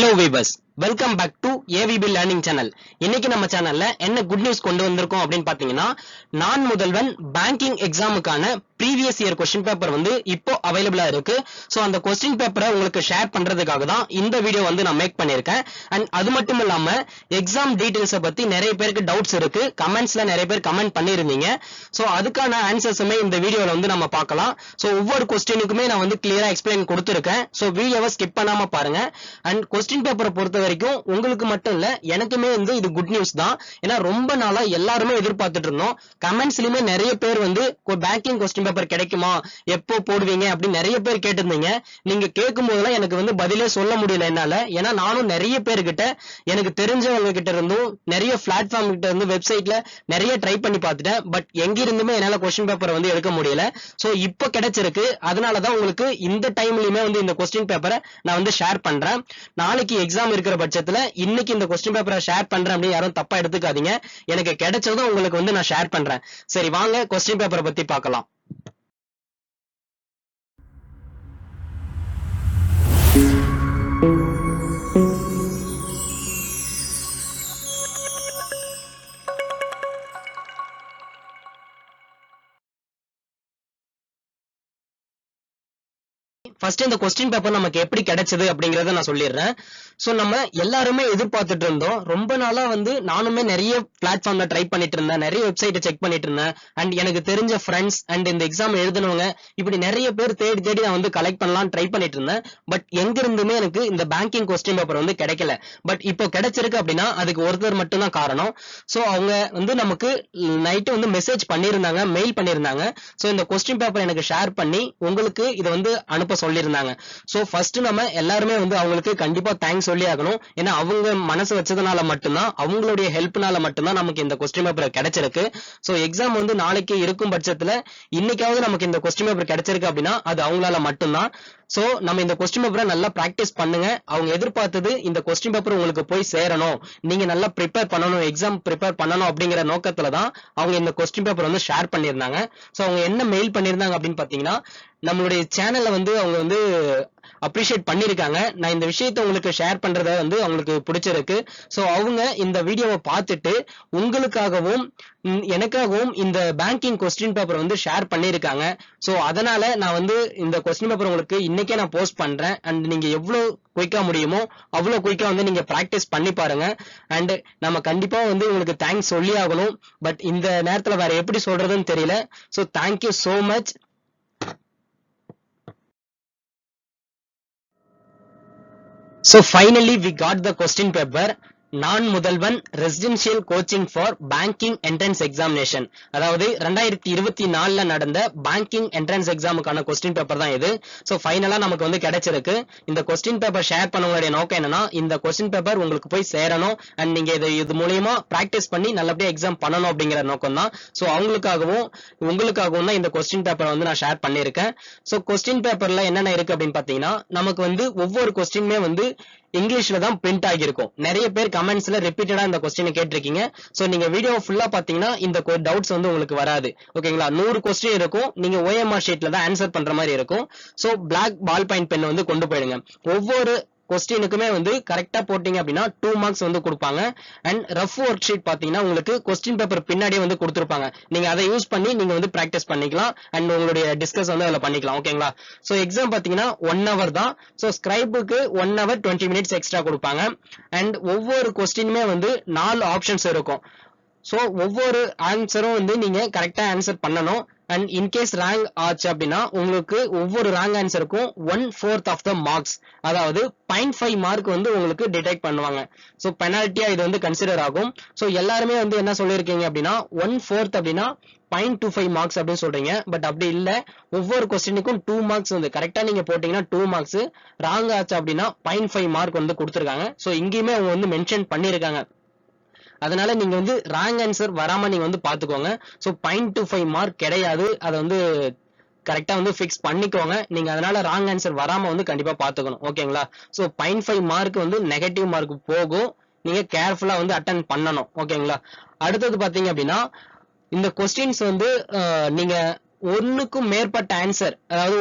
Hello viewers, welcome back to AVB Learning Channel. இன்னைக்கு நம்ம சேனல்ல என்ன குட் நியூஸ் கொண்டு வந்திருக்கோம் அப்படின்னு பாத்தீங்கன்னா, நான் முதல்வன் பேங்கிங் எக்ஸாமுக்கான ப்ரீவியஸ் இயர் क्वेश्चन பேப்பர் வந்து இப்போ அவைலபிளா இருக்கு. சோ அந்த क्वेश्चन பேப்பரை உங்களுக்கு ஷேர் பண்றதுக்காக தான் இந்த வீடியோ வந்து நான் மேக் பண்ணிருக்கேன். அண்ட் அது மட்டும் இல்லாம எக்ஸாம் டீடைல்ஸ் பத்தி நிறைய பேருக்கு டவுட்ஸ் இருக்கு. கமெண்ட்ஸ்ல நிறைய பேர் கமெண்ட் பண்ணிருந்தீங்க. சோ அதுக்கான ஆன்சர்ஸுமே இந்த வீடியோல வந்து நம்ம பார்க்கலாம். சோ ஒவ்வொரு क्वेश्चनக்குமே நான் வந்து கிளியரா எக்ஸ்பிளைன் கொடுத்திருக்கேன். சோ வீடியோவை ஸ்கிப் பண்ணாம பாருங்க. அண்ட் क्वेश्चन பேப்பரை பொறுத்த வரைக்கும் உங்களுக்கு மட்டும் இல்ல எனக்குமே வந்து இது குட் நியூஸ் தான். ஏன்னா ரொம்ப நாளா எல்லாருமே எதிர்பார்த்துட்டு இருந்தோம். கமெண்ட்ஸ்லயுமே நிறைய பேர் வந்து பேங்கிங் क्वेश्चन பேப்பர் கிடைக்குமா, எப்போ போடுவீங்க அப்படி நிறைய பேர் கேட்டிருந்தீங்க. நீங்க கேட்கும் போதெல்லாம் எனக்கு வந்து பதிலே சொல்ல முடியல என்னால. ஏன்னா நானும் நிறைய பேர்கிட்ட எனக்கு தெரிஞ்சவங்க கிட்ட இருந்தும் நிறைய பிளாட்ஃபார்ம் கிட்ட இருந்து வெப்சைட்ல நிறைய ட்ரை பண்ணி பார்த்துட்டேன். பட் எங்க இருந்துமே என்னால क्वेश्चन பேப்பரை வந்து எடுக்க முடியல. சோ இப்போ கிடைச்சிருக்கு. அதனாலதான் உங்களுக்கு இந்த டைம்லயுமே வந்து இந்த क्वेश्चन பேப்பரை நான் வந்து ஷேர் பண்றேன். நாளைக்கு எக்ஸாம் இருக்கிற பட்சத்துல இன்னைக்கு இந்த क्वेश्चन பேப்பரை ஷேர் பண்றேன் அப்படின்னு யாரும் தப்பா எடுத்துக்காதீங்க. எனக்கு கிடைச்சதும் உங்களுக்கு வந்து நான் ஷேர் பண்றேன். சரி வாங்க क्वेश्चन பேப்பரை பத்தி பார்க்கலாம். ஃபர்ஸ்ட் இந்த क्वेश्चन பேப்பர் நமக்கு எப்படி கிடைச்சது அப்படிங்கறத நான் சொல்லிடுறேன். சோ நம்ம எல்லாருமே எதிர்பார்த்துட்டு இருந்தோம். ரொம்ப நாளா வந்து நானுமே நிறைய பிளாட்ஃபார்ம்ல ட்ரை பண்ணிட்டு இருந்தேன், நிறைய வெப்சைட்டை செக் பண்ணிட்டு இருந்தேன். அண்ட் எனக்கு தெரிஞ்ச ஃப்ரெண்ட்ஸ் அண்ட் இந்த எக்ஸாம் எழுதுனவங்க இப்படி நிறைய பேர் தேடி தேடி நான் வந்து கலெக்ட் பண்ணலாம் ட்ரை பண்ணிட்டு இருந்தேன். பட் எங்க இருந்துமே எனக்கு இந்த பேங்கிங் क्वेश्चन பேப்பர் வந்து கிடைக்கல. பட் இப்போ கிடைச்சிருக்கு அப்படின்னா அதுக்கு ஒருத்தர் மட்டும் தான் காரணம். சோ அவங்க வந்து நமக்கு நைட்டு வந்து மெசேஜ் பண்ணிருந்தாங்க, மெயில் பண்ணிருந்தாங்க. சோ இந்த क्वेश्चन பேப்பர் எனக்கு ஷேர் பண்ணி உங்களுக்கு இதை வந்து அனுப்ப சொல்லியிருந்தாங்க. சோ ஃபர்ஸ்ட் நம்ம எல்லாருமே வந்து அவங்களுக்கு கண்டிப்பா தேங்க்ஸ் சொல்லி ஆகணும். ஏன்னா அவங்க மனசு வச்சதுனால மட்டும்தான், அவங்களுடைய ஹெல்ப்னால மட்டும்தான் நமக்கு இந்த क्वेश्चन பேப்பர் கிடைச்சிருக்கு. சோ எக்ஸாம் வந்து நாளைக்கு இருக்கும் பட்சத்துல இன்னைக்காவது நமக்கு இந்த क्वेश्चन பேப்பர் கிடைச்சிருக்கு அப்படின்னா அது அவங்களால மட்டும்தான். சோ நம்ம இந்த क्वेश्चन பேப்பரை நல்லா பிராக்டிஸ் பண்ணுங்க. அவங்க எதிர்பார்த்தது இந்த क्वेश्चन பேப்பர் உங்களுக்கு போய் சேரணும், நீங்க நல்லா ப்ரிப்பேர் பண்ணணும், எக்ஸாம் ப்ரிப்பேர் பண்ணணும் அப்படிங்கிற நோக்கத்துல தான் அவங்க இந்த क्वेश्चन பேப்பர் வந்து ஷேர் பண்ணியிருந்தாங்க. சோ அவங்க என்ன மெயில் பண்ணியிருந்தாங்க அப்படின்னு பாத்தீங்கன்னா, நம்மளுடைய சேனல்ல வந்து அவங்க வந்து அப்ரிஷியேட் பண்ணிருக்காங்க. நான் இந்த விஷயத்தை உங்களுக்கு ஷேர் பண்றத வந்து அவங்களுக்கு பிடிச்சிருக்கு. சோ அவங்க இந்த வீடியோவை பார்த்துட்டு உங்களுக்காகவும் எனக்காகவும் இந்த பேங்கிங் क्वेश्चन பேப்பர் வந்து ஷேர் பண்ணிருக்காங்க. சோ அதனால நான் வந்து இந்த क्वेश्चन பேப்பர் உங்களுக்கு இன்னைக்கே நான் போஸ்ட் பண்றேன். அண்ட் நீங்க எவ்வளவு குயிக்கா முடியுமோ அவ்வளவு குயிக்கா வந்து நீங்க பிராக்டிஸ் பண்ணி பாருங்க. அண்ட் நம்ம கண்டிப்பா வந்து உங்களுக்கு தேங்க்ஸ் சொல்லி ஆகணும். பட் இந்த நேரத்துல வேற எப்படி சொல்றதுன்னு தெரியல. So thank you so much. So finally we got the question paper. Naan Mudhalvan residential coaching for banking entrance examination, அதாவது 2024ல நடந்த பேங்கிங் என்ட்ரன்ஸ் எக்ஸாமுக்கான क्वेश्चन பேப்பர் தான் இது. சோ ஃபைனலா நமக்கு வந்து கிடைச்சிருக்கு. இந்த क्वेश्चन பேப்பர் ஷேர் பண்ணவங்களுடைய நோக்கம் என்னன்னா, இந்த क्वेश्चन பேப்பர் உங்களுக்கு போய் சேரணும் அண்ட் நீங்க இது மூலமா பிராக்டிஸ் பண்ணி நல்லபடியா எக்ஸாம் பண்ணணும் அப்படிங்கிற நோக்கம் தான். சோ அவங்களுக்காகவும் உங்களுக்காகவும் தான் இந்த क्वेश्चन பேப்பரை வந்து நான் ஷேர் பண்ணிருக்கேன். சோ क्वेश्चन பேப்பர்ல என்னென்ன இருக்கு அப்படின்னு பாத்தீங்கன்னா, நமக்கு வந்து ஒவ்வொரு क्वेश्चनமே வந்து இங்கிலீஷ்ல தான் பிரிண்ட் ஆகியிருக்கும். நிறைய பேர் கமெண்ட்ஸ்ல ரிப்பீட்டடா இந்த क्वेश्चन கேட்டிருக்கீங்க. சோ நீங்க வீடியோ ஃபுல்லா பாத்தீங்கன்னா இந்த டவுட்ஸ் வந்து உங்களுக்கு வராது. ஓகேங்களா? 100 क्वेश्चन இருக்கும். நீங்க OMR ஷீட்ல தான் ஆன்சர் பண்ற மாதிரி இருக்கும். So black ball point pen வந்து கொண்டு போயிடுங்க. ஒவ்வொரு क्वेश्चनக்குமே வந்து கரெக்டா போட்டீங்க அப்படின்னா 2 மார்க்ஸ் வந்து கொடுப்பாங்க. அண்ட் ரஃப் ஒர்க் ஷீட் பாத்தீங்கன்னா உங்களுக்கு क्वेश्चन பேப்பர் பின்னாடியே வந்து கொடுத்திருப்பாங்க. நீங்க அதை யூஸ் பண்ணி நீங்க வந்து பிராக்டிஸ் பண்ணிக்கலாம் அண்ட் உங்களுடைய டிஸ்கஸ் வந்து அதுல பண்ணிக்கலாம். ஓகேங்களா? சோ எக்ஸாம் பாத்தீங்கன்னா 1 hour தான். சோ ஸ்கிரைபுக்கு 1 hour 20 minutes எக்ஸ்ட்ரா கொடுப்பாங்க. அண்ட் ஒவ்வொரு क्वेश्चनமே வந்து 4 ஆப்ஷன்ஸ் இருக்கும். சோ ஒவ்வொரு ஆன்சரும் வந்து நீங்க கரெக்டா ஆன்சர் பண்ணணும். அண்ட் இன்கேஸ் ரேங்க் ஆச்சு அப்படின்னா உங்களுக்கு ஒவ்வொரு ரேங்க் ஆன்சருக்கும் 1/4 ஆஃப் த மார்க்ஸ், அதாவது 0.5 மார்க் வந்து உங்களுக்கு டிடெக்ட் பண்ணுவாங்க. சோ பெனால்ட்டியா இது வந்து கன்சிடர் ஆகும். சோ எல்லாருமே வந்து என்ன சொல்லிருக்கீங்க அப்படின்னா 1/4 அப்படின்னா 0.25 மார்க்ஸ் அப்படின்னு சொல்றீங்க. பட் அப்படி இல்ல, ஒவ்வொரு क्वेश्चनக்கும் 2 மார்க்ஸ் வந்து கரெக்டா நீங்க போட்டீங்கன்னா 2 மார்க்ஸ், ராங் ஆச்சு அப்படின்னா 0.5 மார்க் வந்து கொடுத்திருக்காங்க. சோ இங்கேயுமே அவங்க வந்து மென்ஷன் பண்ணிருக்காங்க. அதனால நீங்க வந்து ராங் ஆன்சர் வராம நீங்க வந்து பாத்துக்கோங்க. சோ 0.25 மார்க் கிடையாது. அதை வந்து கரெக்டா வந்து ஃபிக்ஸ் பண்ணிக்கோங்க. நீங்க அதனால ராங் ஆன்சர் வராம வந்து கண்டிப்பா பாத்துக்கணும். ஓகேங்களா? சோ 0.5 மார்க் வந்து நெகட்டிவ் மார்க் போகும். நீங்க கேர்ஃபுல்லா வந்து அட்டெண்ட் பண்ணணும். ஓகேங்களா? அடுத்தது பாத்தீங்க அப்படின்னா இந்த क्वेश्चंस வந்து நீங்க ஒன்னுக்கும் மேற்பட்ட ஆன்சர், அதாவது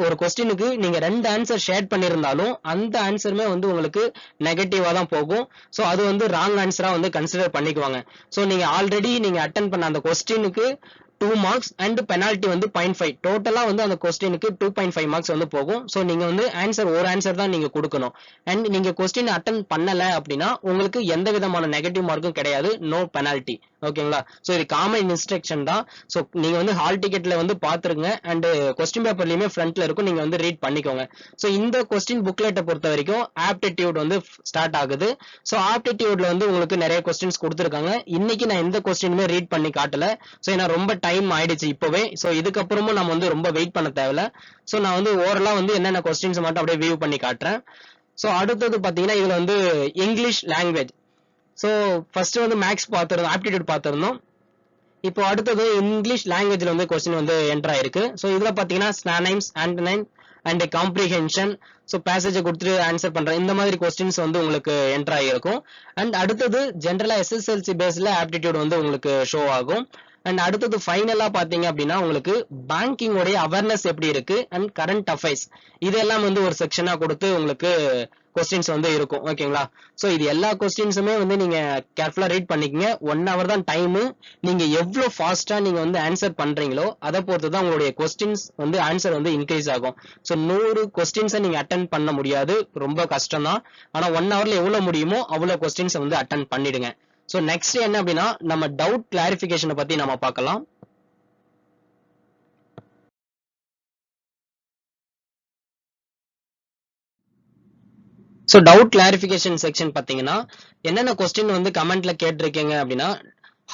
ஒரு கொஸ்டினுக்கு நீங்க 2 ஆன்சர் ஷேர் பண்ணியிருந்தாலும் அந்த ஆன்சருமே வந்து உங்களுக்கு நெகட்டிவா தான் போகும். ஸோ அது வந்து ராங் ஆன்சரா வந்து கன்சிடர் பண்ணிக்குவாங்க. ஸோ நீங்க ஆல்ரெடி நீங்க அட்டன் பண்ண அந்த கொஸ்டினுக்கு 2 மார்க்ஸ் அண்ட் பெனால்ட்டி வந்து 0.5, டோட்டலா வந்து அந்த கொஸ்டினுக்கு 2.5 மார்க்ஸ் வந்து போகும். ஸோ நீங்க வந்து ஒரு ஆன்சர் தான் நீங்க கொடுக்கணும். அண்ட் நீங்க கொஸ்டின் அட்டன் பண்ணல அப்படின்னா உங்களுக்கு எந்த விதமான நெகட்டிவ் மார்க்கும் கிடையாது, நோ பெனால்ட்டி. ஓகேங்களா? ஸோ இது காமன் இன்ஸ்ட்ரக்ஷன் தான். ஸோ நீங்க வந்து ஹால் டிக்கெட்ல வந்து பாத்துருங்க அண்ட் கொஸ்டின் பேப்பர்லயுமே ஃப்ரண்ட்ல இருக்கும், நீங்க வந்து ரீட் பண்ணிக்கோங்க. ஸோ இந்த கொஸ்டின் புக்லெட்டை பொறுத்த வரைக்கும் ஆப்டிடியூட் வந்து ஸ்டார்ட் ஆகுது. ஸோ ஆப்டிடியூட்ல வந்து உங்களுக்கு நிறைய கொஸ்டின்ஸ் கொடுத்துருக்காங்க. இன்னைக்கு நான் எந்த கொஸ்டினுமே ரீட் பண்ணி காட்டல. ஸோ ஏன்னா ரொம்ப டைம் ஆயிடுச்சு இப்பவே. ஸோ இதுக்கப்புறமும் நம்ம வந்து ரொம்ப வெயிட் பண்ண தேவையில்ல. ஸோ நான் வந்து ஓவரலா வந்து என்னென்ன கொஸ்டின்ஸ் மட்டும் அப்படியே வியூ பண்ணி காட்டுறேன். ஸோ அடுத்தது பாத்தீங்கன்னா இதுல வந்து இங்கிலீஷ் லாங்குவேஜ். ஸோ ஃபர்ஸ்ட் வந்து மேக்ஸ் பார்த்துருந்தோம், ஆப்டிடியூட் பார்த்துருந்தோம். இப்போ அடுத்தது இங்கிலீஷ் லாங்குவேஜ்ல வந்து கொஸ்டின் வந்து என்டர் ஆயிருக்கு. ஸோ இதுல பாத்தீங்கன்னா ஸ்னானைம்ஸ், ஆண்டனைம் அண்ட் காம்ப்ரிஹென்ஷன், ஸோ பேசேஜை கொடுத்துட்டு ஆன்சர் பண்றேன், இந்த மாதிரி கொஸ்டின்ஸ் வந்து உங்களுக்கு என்டர் ஆகிருக்கும். அண்ட் அடுத்தது ஜென்ரலா எஸ்எஸ்எல்சி பேஸ்ல ஆப்டிடியூட் வந்து உங்களுக்கு ஷோ ஆகும். அண்ட் அடுத்தது ஃபைனலா பாத்தீங்க அப்படின்னா உங்களுக்கு பேங்கிங் உடைய அவேர்னஸ் எப்படி இருக்கு அண்ட் கரண்ட் அஃபேர்ஸ், இதெல்லாம் வந்து ஒரு செக்ஷனா கொடுத்து உங்களுக்கு கொஸ்டின்ஸ் வந்து இருக்கும். ஓகேங்களா? சோ இது எல்லா கொஸ்டின்ஸுமே வந்து நீங்க கேர்ஃபுல்லா ரீட் பண்ணிக்கங்க. 1 hour தான் டைம். நீங்க எவ்வளவு ஃபாஸ்டா நீங்க வந்து ஆன்சர் பண்றீங்களோ அதை பொறுத்து தான் உங்களுடைய கொஸ்டின்ஸ் வந்து ஆன்சர் வந்து இன்க்ரீஸ் ஆகும். சோ 100 கொஸ்டின்ஸை நீங்க அட்டன் பண்ண முடியாது, ரொம்ப கஷ்டம் தான். ஆனா 1 hourல எவ்வளவு முடியுமோ அவ்வளவு கொஸ்டின்ஸ் வந்து அட்டன் பண்ணிடுங்க. சோ நெக்ஸ்ட் என்ன அப்படின்னா நம்ம டவுட் கிளாரிபிகேஷனை பத்தி நம்ம பார்க்கலாம். சோ டவுட் கிளாரிபிகேஷன் செக்ஷன் பாத்தீங்கன்னா என்னென்ன கொஸ்டின் வந்து கமெண்ட்ல கேட்டிருக்கீங்க அப்படின்னா,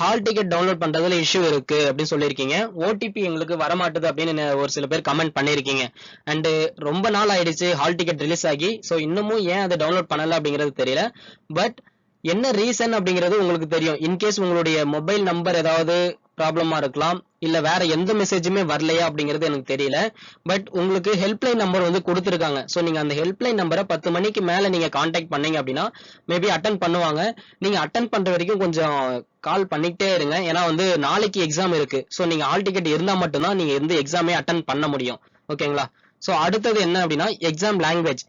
ஹால் டிக்கெட் டவுன்லோட் பண்றதுல இஷ்யூ இருக்கு அப்படின்னு சொல்லியிருக்கீங்க, ஓடிபி எங்களுக்கு வரமாட்டுது அப்படின்னு ஒரு சில பேர் கமெண்ட் பண்ணிருக்கீங்க. அண்ட் ரொம்ப நாள் ஆயிடுச்சு ஹால் டிக்கெட் ரிலீஸ் ஆகி, சோ இன்னமும் ஏன் அதை டவுன்லோட் பண்ணல அப்படிங்கிறது தெரியல. பட் என்ன ரீசன் அப்படிங்கிறது உங்களுக்கு தெரியும். இன்கேஸ் உங்களுடைய மொபைல் நம்பர் ஏதாவது ப்ராப்ளமா இருக்கலாம், இல்ல வேற எந்த மெசேஜுமே வரலையா அப்படிங்கிறது எனக்கு தெரியல. பட் உங்களுக்கு ஹெல்ப்லைன் நம்பர் வந்து கொடுத்துருக்காங்க. சோ நீங்க அந்த ஹெல்ப்லைன் நம்பரை 10 மணிக்கு மேல நீங்க கான்டாக்ட் பண்ணீங்க அப்படின்னா மேபி அட்டன் பண்ணுவாங்க. நீங்க அட்டன் பண்ற வரைக்கும் கொஞ்சம் கால் பண்ணிக்கிட்டே இருங்க. ஏன்னா வந்து நாளைக்கு எக்ஸாம் இருக்கு. சோ நீங்க ஹால் டிக்கெட் இருந்தா மட்டும்தான் நீங்க எந்த எக்ஸாமே அட்டன் பண்ண முடியும். ஓகேங்களா? சோ அடுத்தது என்ன அப்படின்னா எக்ஸாம் லாங்குவேஜ்.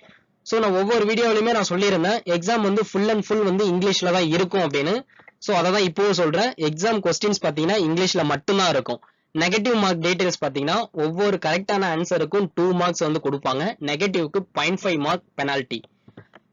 சோ நான் ஒவ்வொரு வீடியோலயுமே நான் சொல்லியிருந்தேன் எக்ஸாம் வந்து ஃபுல் அண்ட் ஃபுல் வந்து இங்கிலீஷ்ல தான் இருக்கும் அப்படின்னு. சோ அதை தான் இப்பவும் சொல்றேன். எக்ஸாம் கொஸ்டின்ஸ் பாத்தீங்கன்னா இங்கிலீஷ்ல மட்டும்தான் இருக்கும். நெகட்டிவ் மார்க் டீடைல்ஸ் பாத்தீங்கன்னா ஒவ்வொரு கரெக்டான ஆன்சருக்கும் 2 மார்க்ஸ் வந்து கொடுப்பாங்க, நெகட்டிவ்க்கு 0.5 மார்க் பெனால்டி.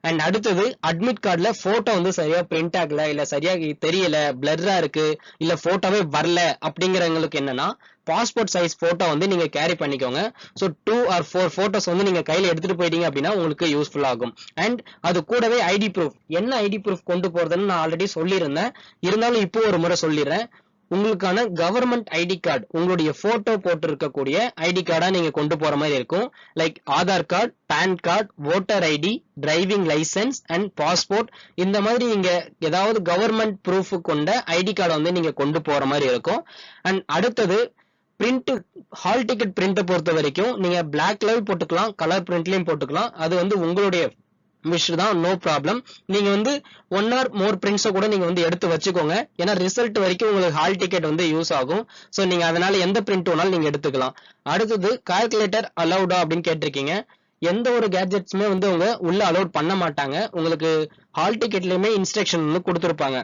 அண்ட் அடுத்தது அட்மிட் கார்டுல போட்டோ வந்து சரியா பிரிண்ட் ஆகல, இல்ல சரியா தெரியல, பிளர்ரா இருக்கு, இல்ல போட்டோவே வரல அப்படிங்கிறவங்களுக்கு என்னன்னா பாஸ்போர்ட் சைஸ் போட்டோ வந்து நீங்க கேரி பண்ணிக்கோங்க. ஸோ 2 or 4 போட்டோஸ் வந்து நீங்க கையில எடுத்துட்டு போயிட்டீங்க அப்படின்னா உங்களுக்கு யூஸ்ஃபுல் ஆகும். அண்ட் அது கூடவே ஐடி ப்ரூஃப், என்ன ஐடி ப்ரூஃப் கொண்டு போறதுன்னு நான் ஆல்ரெடி சொல்லியிருந்தேன், இருந்தாலும் இப்போ ஒரு முறை சொல்லிடுறேன். உங்களுக்கான கவர்மெண்ட் ஐடி கார்டு, உங்களுடைய போட்டோ போட்டு இருக்கக்கூடிய ஐடி கார்டா நீங்க கொண்டு போற மாதிரி இருக்கும். Like Aadhaar card, pan card, voter ID, driving licence and passport, இந்த மாதிரி நீங்க ஏதாவது கவர்மெண்ட் ப்ரூஃப் கொண்ட ஐடி கார்டை வந்து நீங்க கொண்டு போற மாதிரி இருக்கும். அண்ட் அடுத்தது பிரிண்ட், ஹால் டிக்கெட் பிரிண்ட்டை பொறுத்த வரைக்கும் நீங்க பிளாக்லயும் போட்டுக்கலாம், கலர் பிரிண்ட்லயும் போட்டுக்கலாம். அது வந்து உங்களுடைய விஷ் தான், நோ ப்ராப்ளம். நீங்க வந்து 1 or more பிரிண்ட்ஸை கூட நீங்க வந்து எடுத்து வச்சுக்கோங்க. ஏன்னா ரிசல்ட் வரைக்கும் உங்களுக்கு ஹால் டிக்கெட் வந்து யூஸ் ஆகும். சோ நீங்க அதனால எந்த பிரிண்ட் வேணாலும் நீங்க எடுத்துக்கலாம். அடுத்தது கால்குலேட்டர் அலௌடா அப்படின்னு கேட்டிருக்கீங்க. எந்த ஒரு கேட்ஜெட்ஸுமே வந்து அவங்க உள்ள அலௌட் பண்ண மாட்டாங்க. உங்களுக்கு ஹால் டிக்கெட்லயுமே இன்ஸ்ட்ரக்ஷன் வந்து கொடுத்துருப்பாங்க.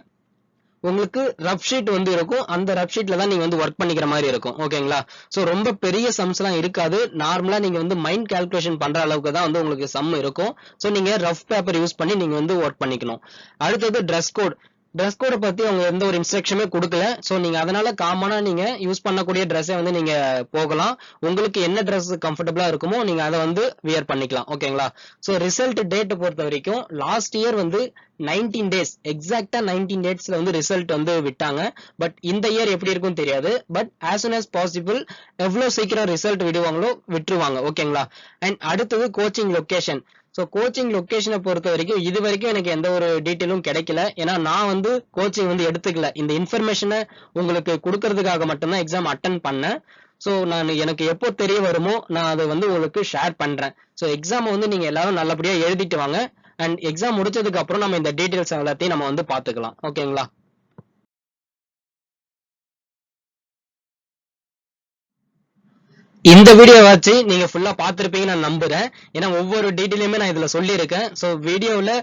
உங்களுக்கு ரஃப் ஷீட் வந்து இருக்கும், அந்த ரஃப் ஷீட்ல தான் நீங்க வந்து ஒர்க் பண்ணிக்கிற மாதிரி இருக்கும். ஓகேங்களா? சோ ரொம்ப பெரிய சம்ஸ் எல்லாம் இருக்காது. நார்மலா நீங்க வந்து மைண்ட் கால்குலேஷன் பண்ற அளவுக்கு தான் வந்து உங்களுக்கு சம் இருக்கும். சோ நீங்க ரஃப் பேப்பர் யூஸ் பண்ணி நீங்க வந்து ஒர்க் பண்ணிக்கணும். அடுத்தது ட்ரெஸ் கோட். ட்ரெஸ் கோடை பத்தி அவங்க எந்த ஒரு இன்ஸ்ட்ரக்ஷனுமே கொடுக்கல. சோ நீங்க அதனால காமனா நீங்க யூஸ் பண்ணக்கூடிய ட்ரெஸ்ஸை வந்து நீங்க போகலாம். உங்களுக்கு என்ன ட்ரெஸ் கம்ஃபர்டபுளா இருக்குமோ நீங்க அதை வந்து வியர் பண்ணிக்கலாம். ஓகேங்களா? சோ ரிசல்ட் டேட் பொறுத்த வரைக்கும் லாஸ்ட் இயர் வந்து 19 days, எக்ஸாக்டா 19 daysல வந்து ரிசல்ட் வந்து விட்டாங்க. பட் இந்த இயர் எப்படி இருக்கும் தெரியாது. But as soon as possible எவ்வளவு சீக்கிரம் ரிசல்ட் விடுவாங்களோ விட்டுருவாங்க. ஓகேங்களா? அண்ட் அடுத்தது கோச்சிங் லொகேஷன். சோ கோச்சிங் லொகேஷனை பொறுத்த வரைக்கும் இது வரைக்கும் எனக்கு எந்த ஒரு டீட்டெயிலும் கிடைக்கல. ஏன்னா நான் வந்து கோச்சிங் வந்து எடுத்துக்கல. இந்த இன்ஃபர்மேஷனை உங்களுக்கு கொடுக்கறதுக்காக மட்டும்தான் எக்ஸாம் அட்டன் பண்ணேன். சோ நான் எனக்கு எப்போ தெரிய வருமோ நான் அதை வந்து உங்களுக்கு ஷேர் பண்றேன். சோ எக்ஸாம் வந்து நீங்க எல்லாரும் நல்லபடியா எழுதிட்டு வாங்க. அண்ட் எக்ஸாம் முடிச்சதுக்கு அப்புறம் நம்ம இந்த டீடைல்ஸ் எல்லாத்தையும் நம்ம வந்து பாத்துக்கலாம். ஓகேங்களா? இந்த வீடியோ வச்சு நீங்க ஃபுல்லா பார்த்திருப்பீங்க நான் நம்புறேன். ஏன்னா ஒவ்வொரு டீடைலுமே நான் இதுல சொல்லியிருக்கேன். சோ வீடியோல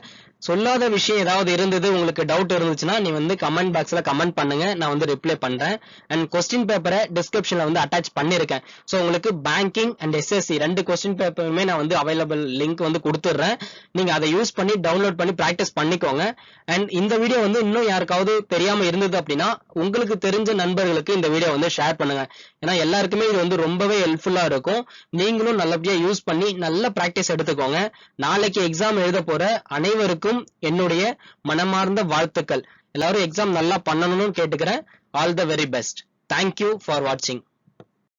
சொல்லாத விஷயம் ஏதாவது இருந்தது, உங்களுக்கு டவுட் இருந்துச்சுன்னா நீ வந்து கமெண்ட் பாக்ஸ்ல கமெண்ட் பண்ணுங்க, நான் வந்து ரிப்ளை பண்றேன். அண்ட் கொஸ்டின் பேப்பரை டிஸ்கிரிப்ஷன்ல வந்து அட்டாச் பண்ணிருக்கேன். சோ உங்களுக்கு பேங்கிங் அண்ட் எஸ்எஸ்சி 2 கொஸ்டின் பேப்பருமே நான் வந்து அவைலபிள் லிங்க் வந்து கொடுத்துடுறேன். நீங்க அதை யூஸ் பண்ணி டவுன்லோட் பண்ணி பிராக்டிஸ் பண்ணிக்கோங்க. அண்ட் இந்த வீடியோ வந்து இன்னும் யாருக்காவது தெரியாம இருந்தது அப்படின்னா உங்களுக்கு தெரிஞ்ச நண்பர்களுக்கு இந்த வீடியோ வந்து ஷேர் பண்ணுங்க. ஏன்னா எல்லாருக்குமே இது வந்து ரொம்பவே ஹெல்ப்ஃபுல்லா இருக்கும். நீங்களும் நல்லபடியா யூஸ் பண்ணி நல்ல பிராக்டிஸ் எடுத்துக்கோங்க. நாளைக்கு எக்ஸாம் எழுத போற அனைவருக்கும் என்னுடைய மனமார்ந்த வாழ்த்துக்கள். எல்லாரும் எக்ஸாம் நல்லா பண்ணணும்னு கேட்டுக்கிறேன். All the very best. Thank you for வாட்சிங்.